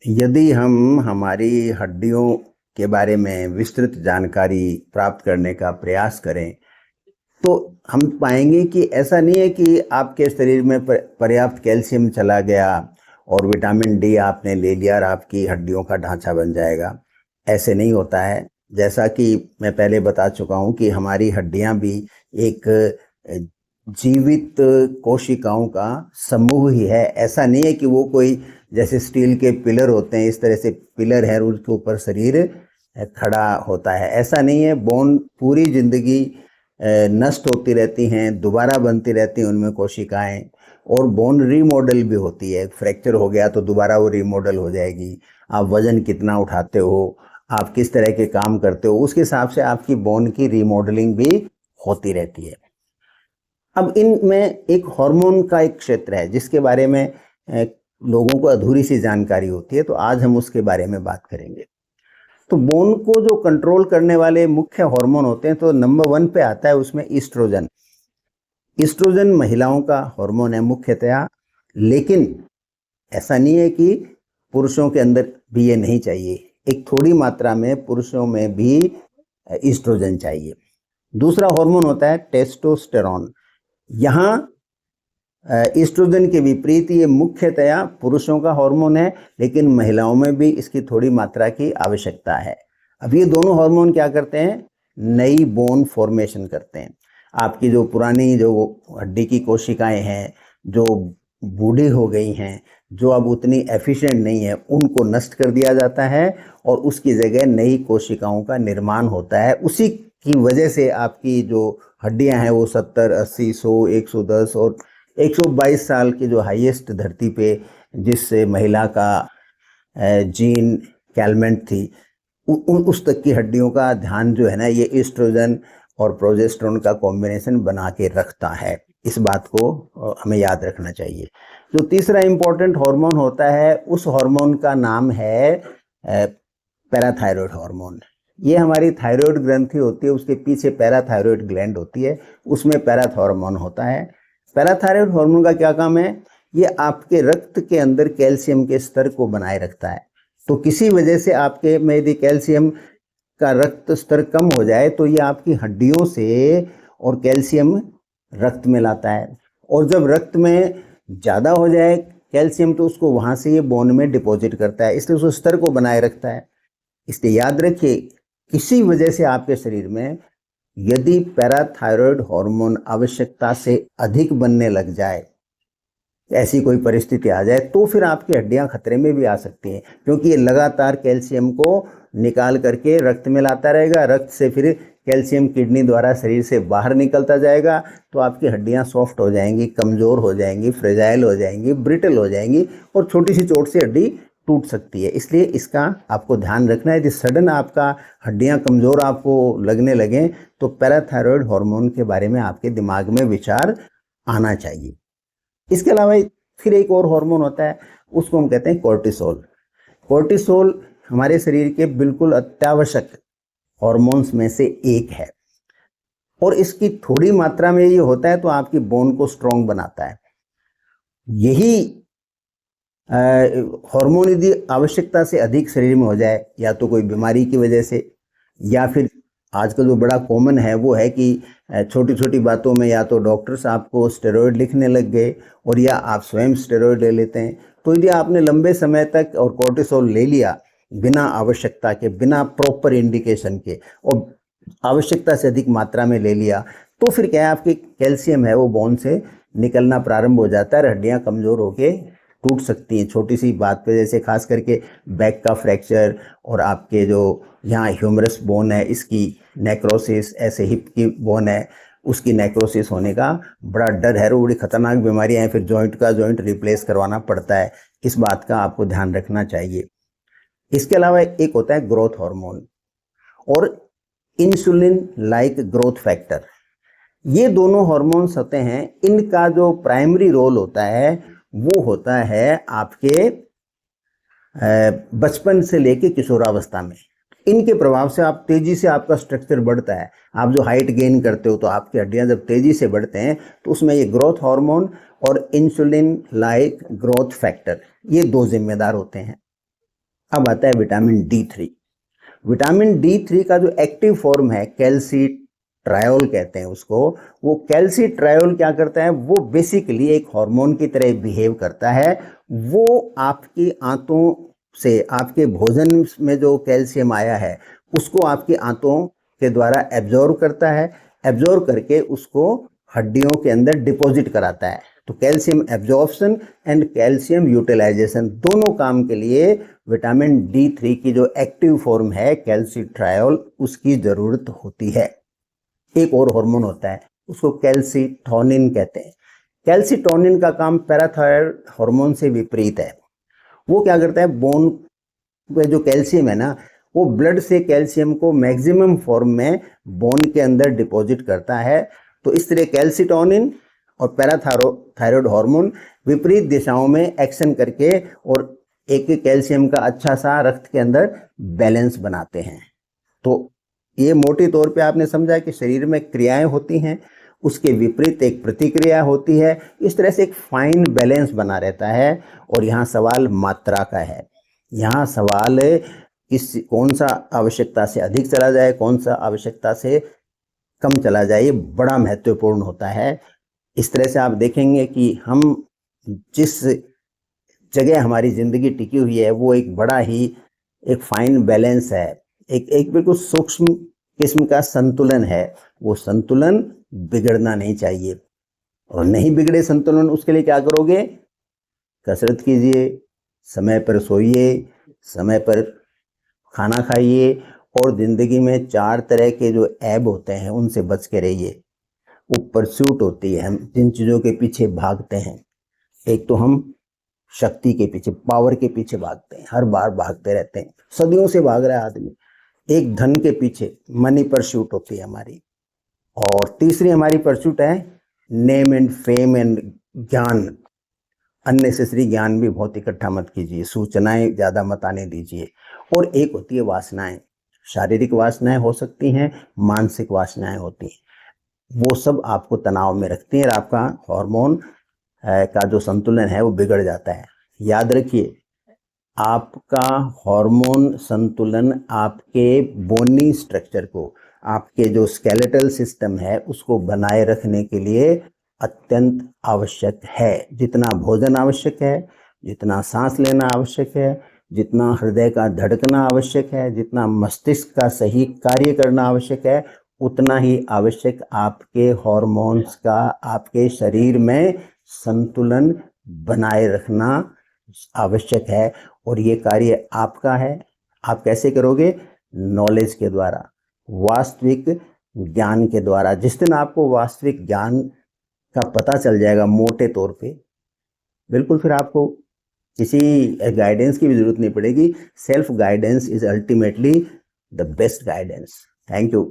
यदि हम हमारी हड्डियों के बारे में विस्तृत जानकारी प्राप्त करने का प्रयास करें तो हम पाएंगे कि ऐसा नहीं है कि आपके शरीर में पर्याप्त कैल्शियम चला गया और विटामिन डी आपने ले लिया और आपकी हड्डियों का ढांचा बन जाएगा। ऐसे नहीं होता है। जैसा कि मैं पहले बता चुका हूं कि हमारी हड्डियां भी एक जीवित कोशिकाओं का समूह ही है। ऐसा नहीं है कि वो कोई जैसे स्टील के पिलर होते हैं इस तरह से पिलर है और उसके ऊपर शरीर खड़ा होता है, ऐसा नहीं है। बोन पूरी जिंदगी नष्ट होती रहती हैं, दोबारा बनती रहती हैं उनमें कोशिकाएं, और बोन रीमॉडल भी होती है। फ्रैक्चर हो गया तो दोबारा वो रीमॉडल हो जाएगी। आप वजन कितना उठाते हो, आप किस तरह के काम करते हो, उसके हिसाब से आपकी बोन की रीमॉडलिंग भी होती रहती है। अब इनमें एक हार्मोन का एक क्षेत्र है जिसके बारे में लोगों को अधूरी सी जानकारी होती है, तो आज हम उसके बारे में बात करेंगे। तो बोन को जो कंट्रोल करने वाले मुख्य हार्मोन होते हैं, तो नंबर 1 पे आता है उसमें ईस्ट्रोजन। ईस्ट्रोजन महिलाओं का हार्मोन है मुख्यतया, लेकिन ऐसा नहीं है कि पुरुषों के अंदर भी ये नहीं चाहिए। एक थोड़ी मात्रा में पुरुषों में भी ईस्ट्रोजन चाहिए। दूसरा हार्मोन होता है टेस्टोस्टेरॉन। यहाँ ईस्ट्रोजन के विपरीत ये मुख्यतया पुरुषों का हार्मोन है, लेकिन महिलाओं में भी इसकी थोड़ी मात्रा की आवश्यकता है। अब ये दोनों हार्मोन क्या करते हैं? नई बोन फॉर्मेशन करते हैं। आपकी जो पुरानी जो हड्डी की कोशिकाएं हैं, जो बूढ़ी हो गई हैं, जो अब उतनी एफिशिएंट नहीं है, उनको नष्ट कर दिया जाता है और उसकी जगह नई कोशिकाओं का निर्माण होता है। उसी की वजह से आपकी जो हड्डियां हैं वो 70, 80, 100, 110 और 122 साल की जो हाईएस्ट धरती पे जिस महिला का जीन कैलमेंट थी, उस तक की हड्डियों का ध्यान जो है ना, ये एस्ट्रोजन और प्रोजेस्टेरोन का कॉम्बिनेशन बना के रखता है। इस बात को हमें याद रखना चाहिए। जो तीसरा इंपॉर्टेंट हार्मोन होता है, उस हार्मोन का नाम है पैराथायरॉयड हार्मोन। ये हमारी थायराइड ग्रंथि होती है, उसके पीछे पैराथायरॉयड ग्लैंड होती है, उसमें पैराथॉर्मोन होता है। पैराथायरॉयड हार्मोन का क्या काम है? ये आपके रक्त के अंदर कैल्शियम के स्तर को बनाए रखता है। तो किसी वजह से आपके में यदि कैल्शियम का रक्त स्तर कम हो जाए तो ये आपकी हड्डियों से और कैल्शियम रक्त में लाता है, और जब रक्त में ज़्यादा हो जाए कैल्शियम तो उसको वहाँ से ये बोन में डिपॉजिट करता है, इसलिए उस स्तर को बनाए रखता है। इसलिए याद रखिए, किसी वजह से आपके शरीर में यदि पैराथायरॉयड हार्मोन आवश्यकता से अधिक बनने लग जाए, ऐसी कोई परिस्थिति आ जाए, तो फिर आपकी हड्डियां खतरे में भी आ सकती हैं, क्योंकि ये लगातार कैल्शियम को निकाल करके रक्त में लाता रहेगा। रक्त से फिर कैल्शियम किडनी द्वारा शरीर से बाहर निकलता जाएगा, तो आपकी हड्डियां सॉफ्ट हो जाएंगी, कमज़ोर हो जाएंगी, फ्रेजाइल हो जाएंगी, ब्रिटल हो जाएंगी, और छोटी सी चोट से हड्डी टूट सकती है। इसलिए इसका आपको ध्यान रखना है। यदि सडन आपका हड्डियां कमज़ोर आपको लगने लगें तो पैराथायरॉयड हार्मोन के बारे में आपके दिमाग में विचार आना चाहिए। इसके अलावा फिर एक और हार्मोन होता है, उसको हम कहते हैं कोर्टिसोल। कोर्टिसोल हमारे शरीर के बिल्कुल अत्यावश्यक हार्मोन्स में से एक है, और इसकी थोड़ी मात्रा में ये होता है तो आपकी बोन को स्ट्रॉन्ग बनाता है। यही हार्मोन यदि आवश्यकता से अधिक शरीर में हो जाए, या तो कोई बीमारी की वजह से, या फिर आजकल जो बड़ा कॉमन है वो है कि छोटी छोटी बातों में या तो डॉक्टर्स आपको स्टेरॉयड लिखने लग गए और या आप स्वयं स्टेरॉयड ले लेते हैं। तो यदि आपने लंबे समय तक और कोर्टिसोल ले लिया बिना आवश्यकता के, बिना प्रॉपर इंडिकेशन के, और आवश्यकता से अधिक मात्रा में ले लिया, तो फिर क्या है, आपकी कैल्शियम है वो बोन से निकलना प्रारंभ हो जाता है, हड्डियां कमज़ोर होके टूट सकती हैं छोटी सी बात पे। जैसे खास करके बैक का फ्रैक्चर, और आपके जो यहाँ ह्यूमरस बोन है इसकी नेक्रोसिस, ऐसे हिप की बोन है उसकी नेक्रोसिस होने का बड़ा डर है, और बड़ी खतरनाक बीमारियाँ हैं, फिर जॉइंट का जॉइंट रिप्लेस करवाना पड़ता है। इस बात का आपको ध्यान रखना चाहिए। इसके अलावा एक होता है ग्रोथ हार्मोन और इंसुलिन लाइक ग्रोथ फैक्टर। ये दोनों हार्मोन्स होते हैं, इनका जो प्राइमरी रोल होता है वो होता है आपके बचपन से लेके किशोरावस्था में। इनके प्रभाव से आप तेजी से आपका स्ट्रक्चर बढ़ता है। आप जो हाइट गेन करते हो तो आपकी हड्डियां जब तेजी से बढ़ते हैं तो उसमें ये ग्रोथ हार्मोन और इंसुलिन लाइक ग्रोथ फैक्टर, ये दो जिम्मेदार होते हैं। अब आता है विटामिन D3। विटामिन D3 का जो एक्टिव फॉर्म है कैल्सीट्रायोल कहते हैं उसको, वो कैल्सीट्रायोल क्या करता है, वो बेसिकली एक हार्मोन की तरह बिहेव करता है। वो आपकी आंतों से, आपके भोजन में जो कैल्शियम आया है उसको आपकी आंतों के द्वारा एब्जॉर्व करता है, एब्जॉर्व करके उसको हड्डियों के अंदर डिपॉजिट कराता है। तो calcium absorption and calcium utilisation दोनों काम के लिए विटामिन D3 की जो एक्टिव फॉर्म है कैल्सीट्रायोल, उसकी जरूरत होती है। एक और हार्मोन होता है, उसको कैल्सीटोनिन कहते हैं। कैल्सीटोनिन का काम पैराथायरॉयड हार्मोन से विपरीत है। वो क्या करता है, बोन में जो कैल्शियम है ना, वो ब्लड से कैल्शियम को मैक्सिमम फॉर्म में बोन के अंदर डिपॉजिट करता है। तो इस तरह कैल्सीटोनिन और पैराथायरॉयड हार्मोन विपरीत दिशाओं में एक्शन करके और एक कैल्शियम का अच्छा सा रक्त के अंदर बैलेंस बनाते हैं। तो ये मोटे तौर पे आपने समझा कि शरीर में क्रियाएं होती हैं, उसके विपरीत एक प्रतिक्रिया होती है। इस तरह से एक फाइन बैलेंस बना रहता है। और यहाँ सवाल मात्रा का है। यहाँ सवाल किस, कौन सा आवश्यकता से अधिक चला जाए, कौन सा आवश्यकता से कम चला जाए, ये बड़ा महत्वपूर्ण होता है। इस तरह से आप देखेंगे कि हम जिस जगह हमारी ज़िंदगी टिकी हुई है वो एक बड़ा ही एक फाइन बैलेंस है, एक एक बिल्कुल सूक्ष्म किस्म का संतुलन है। वो संतुलन बिगड़ना नहीं चाहिए। और नहीं बिगड़े संतुलन, उसके लिए क्या करोगे, कसरत कीजिए, समय पर सोइए, समय पर खाना खाइए, और ज़िंदगी में 4 तरह के जो ऐब होते हैं उनसे बच के रहिए। वो परस्यूट होती है, हम जिन चीज़ों के पीछे भागते हैं। एक तो हम शक्ति के पीछे, पावर के पीछे भागते हैं, हर बार भागते रहते हैं, सदियों से भाग रहा है आदमी। एक धन के पीछे, मनी परस्यूट होती है हमारी। और तीसरी हमारी परस्यूट है नेम एंड फेम एंड ज्ञान। अननेसेसरी ज्ञान भी बहुत इकट्ठा मत कीजिए, सूचनाएं ज़्यादा मत आने दीजिए। और एक होती है वासनाएं, शारीरिक वासनाएं हो सकती हैं, मानसिक वासनाएं होती हैं। वो सब आपको तनाव में रखती हैं और आपका हार्मोन का जो संतुलन है वो बिगड़ जाता है। याद रखिए, आपका हार्मोन संतुलन आपके बोनी स्ट्रक्चर को, आपके जो स्केलेटल सिस्टम है उसको बनाए रखने के लिए अत्यंत आवश्यक है। जितना भोजन आवश्यक है, जितना सांस लेना आवश्यक है, जितना हृदय का धड़कना आवश्यक है, जितना मस्तिष्क का सही कार्य करना आवश्यक है, उतना ही आवश्यक आपके हार्मोन्स का आपके शरीर में संतुलन बनाए रखना आवश्यक है। और ये कार्य आपका है। आप कैसे करोगे, नॉलेज के द्वारा, वास्तविक ज्ञान के द्वारा। जिस दिन आपको वास्तविक ज्ञान का पता चल जाएगा मोटे तौर पे, बिल्कुल फिर आपको किसी गाइडेंस की भी जरूरत नहीं पड़ेगी। Self guidance is ultimately the best guidance. Thank you.